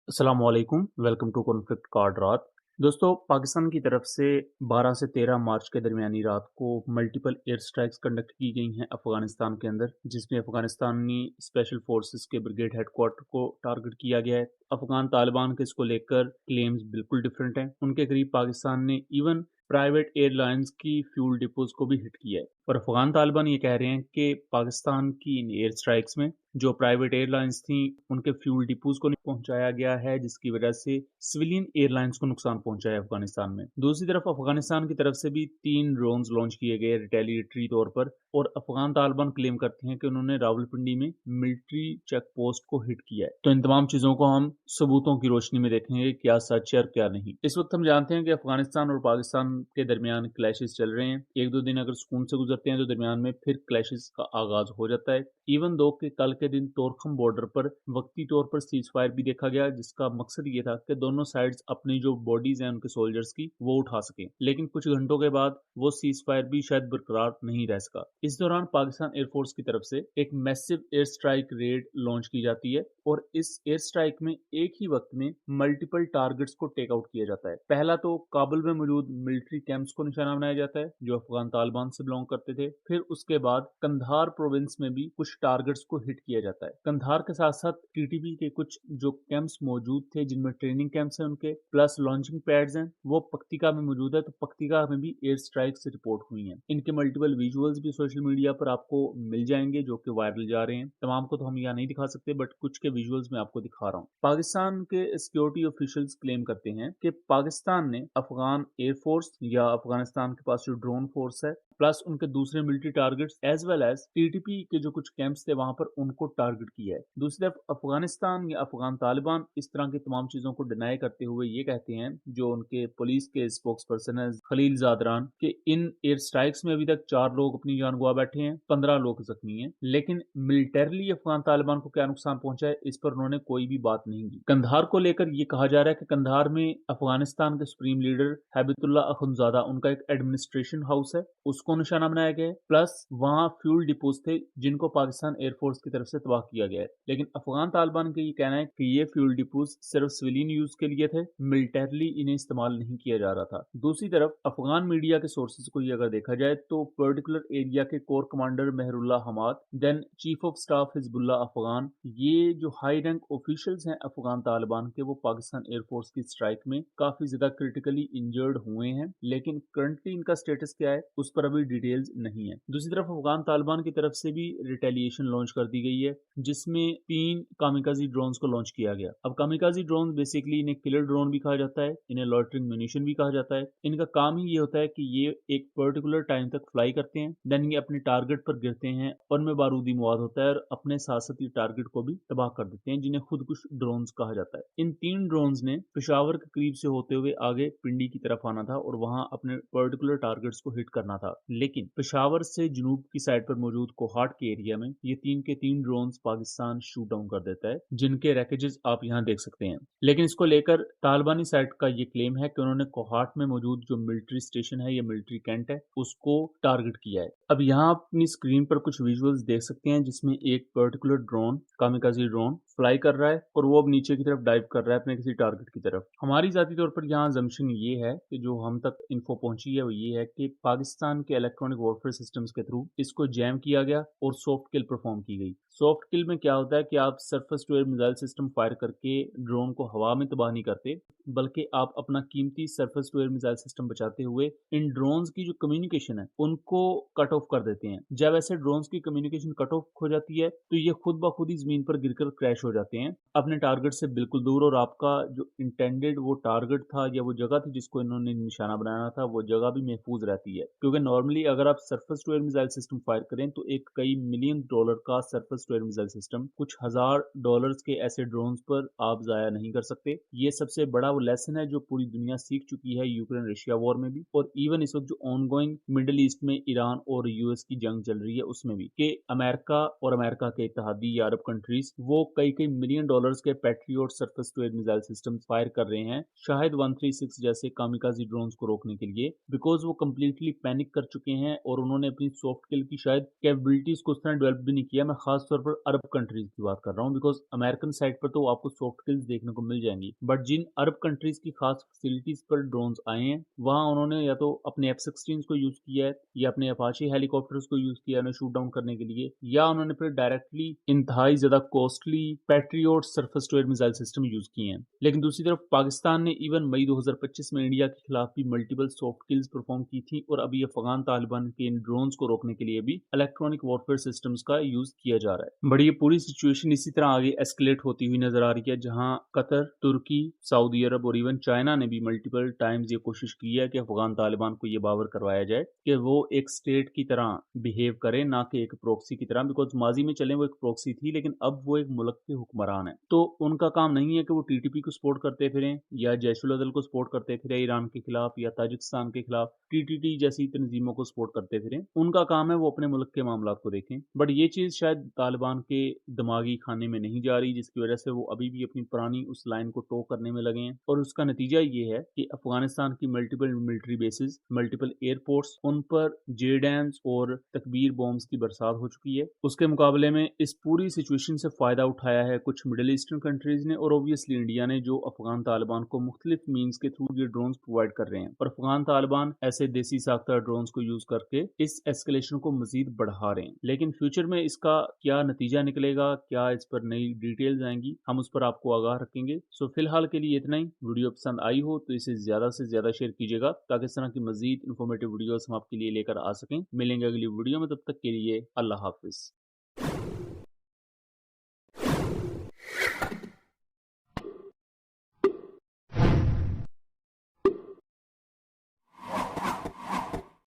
अस्सलाम वालेकुम, welcome to conflict card रात। दोस्तों, पाकिस्तान की तरफ से 12 से 13 मार्च के दरमियानी रात को मल्टीपल एयर स्ट्राइक्स कंडक्ट की गई हैं अफगानिस्तान के अंदर, जिसमें अफगानिस्तानी स्पेशल फोर्सेस के ब्रिगेड हेडक्वार्टर को टारगेट किया गया है। अफगान तालिबान के इसको लेकर क्लेम्स बिल्कुल डिफरेंट हैं। उनके करीब पाकिस्तान ने इवन प्राइवेट एयरलाइंस की फ्यूल डिपोज को भी हिट किया है, और अफगान तालिबान ये कह रहे हैं कि पाकिस्तान की इन एयर स्ट्राइक्स में जो प्राइवेट एयरलाइंस थी उनके फ्यूल डिपोज को नहीं पहुंचाया गया है, जिसकी वजह से सिविलियन एयरलाइंस को नुकसान पहुंचा है अफगानिस्तान में। दूसरी तरफ अफगानिस्तान की तरफ से भी 3 ड्रोन्स लॉन्च किए गए रिटेलिएटरी तौर पर, और अफगान तालिबान क्लेम करते हैं कि उन्होंने रावलपिंडी में मिलिट्री चेक पोस्ट को हिट किया है। तो इन तमाम चीजों को हम सबूतों की रोशनी में देखेंगे क्या सच है और क्या नहीं। इस वक्त हम जानते हैं कि अफगानिस्तान और पाकिस्तान के दरमियान क्लैशेस चल रहे हैं। एक दो दिन अगर सुकून से गुजरते हैं तो दरमियान में फिर क्लैशेस का आगाज हो जाता है। इवन दो कि कल के दिन तोरखम बॉर्डर पर वक्ती तौर पर सीज फायर भी देखा गया, जिसका मकसद ये था कि दोनों साइड्स अपनी जो बॉडीज हैं उनके सोल्जर्स की वो उठा सकें, लेकिन कुछ घंटों के बाद वो सीज फायर भी शायद बरकरार नहीं रह सका। इस दौरान पाकिस्तान एयरफोर्स की तरफ से एक massive air strike red launch की जाती है, और इस एयर स्ट्राइक में एक ही वक्त में मल्टीपल टारगेट्स को टेक आउट किया जाता है। पहला तो काबुल में मौजूद मिलिट्री कैंप्स को निशाना बनाया जाता है जो अफगान तालिबान से बिलोंग करते थे। फिर उसके बाद कंधार प्रोविंस में भी कुछ टारगेट्स को हिट किया जाता है। कंधार के साथ साथ टीटीपी के कुछ जो कैंप्स मौजूद थे, जिनमें ट्रेनिंग कैंप्स हैं उनके प्लस लॉन्चिंग पैड्स हैं, वो पक्तिका में मौजूद है। तो पक्तिका में भी एयर स्ट्राइक से रिपोर्ट हुई हैं। इनके मल्टीपल विजुअल्स भी सोशल मीडिया पर आपको मिल जाएंगे जो कि वायरल जा रहे हैं। तमाम को तो हम यहाँ नहीं दिखा सकते, बट कुछ के विजुअल्स मैं आपको दिखा रहा हूँ। पाकिस्तान के सिक्योरिटी ऑफिशियल्स क्लेम करते हैं कि पाकिस्तान ने अफगान एयरफोर्स या अफगानिस्तान के पास जो ड्रोन फोर्स है प्लस उनके दूसरे military targets as well as TTP के जो कुछ कैंप्स थे वहां पर उनको टारगेट किया है। दूसरी तरफ अफगानिस्तान या अफगान तालिबान इस तरह की तमाम चीजों को डिनाई करते हुए ये कहते हैं, जो उनके पुलिस के स्पोक्स पर्सन है खलील जादरान, कि इन एयर स्ट्राइक्स में अभी तक 4 लोग अपनी जान गवा बैठे हैं, 15 लोग जख्मी हैं, लेकिन मिलिटरली अफगान तालिबान को क्या नुकसान पहुंचा है इस पर उन्होंने कोई भी बात नहीं की। कंधार को लेकर ये कहा जा रहा है कि कंधार में अफगानिस्तान के सुप्रीम लीडर हैबितुल्ला अखुंजादा उनका एक एडमिनिस्ट्रेशन हाउस है, उसको निशाना बनाया गया है। प्लस वहां फ्यूल डिपोज थे जिनको पाकिस्तान एयरफोर्स की तरफ से तबाह किया गया है। लेकिन अफगान तालिबान का ये कहना है कि ये फ्यूल डिपोज सिर्फ सिविलियन यूज के लिए थे, मिलिटरली इन्हें इस्तेमाल नहीं किया जा रहा था। दूसरी तरफ अफगान मीडिया के सोर्सेज को ये अगर देखा जाए तो पर्टिकुलर एरिया के core commander Mehrullah Hamad, then chief of staff Hizbullah Afghan, ये जो हाई रैंक ऑफिशियल्स हैं अफगान तालिबान के, वो पाकिस्तान एयरफोर्स की स्ट्राइक में काफी ज्यादा क्रिटिकली इंजर्ड हुए हैं। लेकिन करंटली इनका स्टेटस क्या है उस पर अभी डिटेल्स नहीं है। दूसरी तरफ अफगान तालिबान की तरफ से भी रिटेलिएशन लॉन्च कर दी गई है, जिसमें 3 कामिकाजी ड्रोन्स को लॉन्च किया गया। अब कामिकाजी ड्रोन बेसिकली इन्हें किलर ड्रोन भी कहा जाता है, इन्हें लॉइटरिंग म्यूनिशन भी कहा जाता है। इनका काम ही ये होता है कि ये एक पर्टिकुलर टाइम तक फ्लाई करते हैं, देन ये अपने टारगेट पर गिरते हैं और उनमें बारूदी मवाद होता है और अपने साथ साथ ये टारगेट को भी तबाह कर देते हैं, जिन्हें खुदकुश ड्रोन्स कहा जाता है। इन 3 ड्रोन्स ने पेशावर के करीब से होते हुए आगे पिंडी की तरफ आना था और वहां अपने पर्टिकुलर टारगेट्स को हिट करना था, लेकिन पेशावर से जनूब की साइड पर मौजूद कोहाट के एरिया में ये 3 के 3 ड्रोन्स पाकिस्तान शूट डाउन कर देता है, जिनके रैकेजेस आप यहाँ देख सकते हैं। लेकिन इसको लेकर तालिबानी साइड का ये क्लेम है कि उन्होंने कोहाट में मौजूद जो मिलिट्री स्टेशन है या मिलिट्री कैंट है उसको टारगेट किया है। अब यहाँ आप अपनी स्क्रीन पर कुछ विजुअल्स देख सकते हैं, जिसमें एक particular drone, kamikaze drone fly कर रहा है और वो अब नीचे की तरफ डाइव कर रहा है अपने किसी टारगेट की तरफ। हमारी जाती तौर पर यहाँ जम्शन ये है कि जो हम तक इन्फो पहुंची है वो ये है कि पाकिस्तान के इलेक्ट्रॉनिक वॉरफेयर सिस्टम्स के थ्रू इसको जैम किया गया और सॉफ्ट किल परफॉर्म की गई। सॉफ्ट किल में क्या होता है कि आप surface to air missile system fire करके ड्रोन को हवा में तबाह नहीं करते, बल्कि आप अपना कीमती surface to air missile system बचाते हुए इन ड्रोन्स की जो कम्युनिकेशन है उनको कट ऑफ कर देते हैं। जब ऐसे ड्रोन्स की कम्युनिकेशन कट ऑफ हो जाती है तो ये खुद ब खुद ही जमीन पर गिरकर क्रैश हो जाते हैं अपने टारगेट से बिल्कुल दूर, और आपका जो इंटेंडेड वो टारगेट था या वो जगह थी जिसको इन्होंने निशाना बनाना था वो जगह भी महफूज रहती है। क्योंकि नॉर्मली अगर आप surface to air missile system fire करें तो एक कई मिलियन डॉलर का surface to air missile system कुछ $1000 के ऐसे ड्रोन्स पर आप जाया नहीं कर सकते। ये सबसे बड़ा वो लेसन है जो पूरी दुनिया सीख चुकी है यूक्रेन रशिया वॉर में भी, और इवन इस वक्त जो ऑनगोइंग मिडिल ईस्ट में ईरान और यूएस की जंग चल रही है उसमें भी, कि अमेरिका और अमेरिका के इत्तेहादी या अरब कंट्रीज वो कई कई मिलियन डॉलर्स के Patriot surface to air missile system fire कर रहे हैं शायद 136 जैसे कामिकाजी ड्रोन्स को रोकने के लिए, बिकॉज वो कम्प्लीटली पैनिक कर चुके हैं और उन्होंने अपनी सॉफ्ट किल की शायद कैपेबिलिटीज को उस तरह डेवलप भी नहीं किया। मैं खास तौर पर अरब कंट्रीज की बात कर रहा हूँ, बिकॉज अमेरिकन साइड पर तो आपको सॉफ्ट किल्स देखने को मिल जाएंगी, बट जिन अरब कंट्रीज की खास फैसिलिटीज पर ड्रोन्स आए हैं वहां उन्होंने या तो अपने F-16 को यूज किया है या अपने अपाचे हेलीकॉप्टर्स को यूज किया है उन्हें शूट डाउन करने के लिए, या उन्होंने फिर डायरेक्टली इंतहाई ज्यादा costly Patriot surface to air missile system use किए हैं। लेकिन दूसरी तरफ पाकिस्तान ने इवन मई 2025 में इंडिया के खिलाफ भी मल्टीपल सॉफ्ट किल्स परफॉर्म की थी और अभी अफगान तालिबान के इन ड्रोन्स को रोकने के लिए भी इलेक्ट्रॉनिक वॉरफेयर सिस्टम्स का यूज किया जा रहा है। बट ये पूरी सिचुएशन इसी तरह आगे एस्केलेट होती हुई नजर आ रही है, जहां कतर, तुर्की, सऊदी अरब और इवन चाइना ने भी मल्टीपल टाइम्स ये कोशिश की है कि अफगान तालिबान को ये बावर करवाया जाए कि वो एक स्टेट की तरह बिहेव करे, ना कि एक प्रोक्सी की तरह, बिकॉज माजी में चले वो एक प्रोक्सी थी लेकिन अब वो एक मुल्क के हुक्मरान है। तो उनका काम नहीं है कि वो टीटीपी को सपोर्ट करते फिरें या जैश-उल अदल को सपोर्ट करते फिरें ईरान के खिलाफ या ताजिकिस्तान के खिलाफ टीटीटी जैसी तंजीमों को सपोर्ट करते फिरें। उनका काम है वो अपने मुल्क के मामलात को देखें। बट ये चीज़ शायद तालिबान के दिमागी खाने में नहीं जा रही, जिसकी वजह से वो अभी भी अपनी पुरानी उस लाइन को टो करने में लगे हैं और उसका नतीजा ये है कि अफगानिस्तान की multiple military bases, multiple airports, उन पर जेडैम्स और तकबीर बॉम्ब्स की बरसात हो चुकी है। उसके मुकाबले में इस पूरी सिचुएशन से फायदा उठाया है कुछ मिडिल ईस्टर्न कंट्रीज ने और ऑब्वियसली इंडिया ने, जो अफगान तालिबान को मुख्तलिफ मीन्स के थ्रू ये ड्रोन्स प्रोवाइड कर रहे हैं और अफगान तालिबान ऐसे देसी साख्ता ड्रोन्स को यूज करके इस एस्केलेशन को मजीद बढ़ा रहे हैं। लेकिन फ्यूचर में इसका क्या नतीजा निकलेगा, क्या इस पर नई डिटेल्स आएंगी, हम उस पर आपको आगाह रखेंगे। सो फिलहाल के लिए इतना ही। वीडियो पसंद आई हो तो इसे ज्यादा से ज्यादा शेयर कीजिएगा ताकि इस तरह की मजीद इन्फॉर्मेटिव वीडियोस हम आपके लिए लेकर आ सकें। मिलेंगे अगली वीडियो में, तब तक के लिए अल्लाह हाफिज।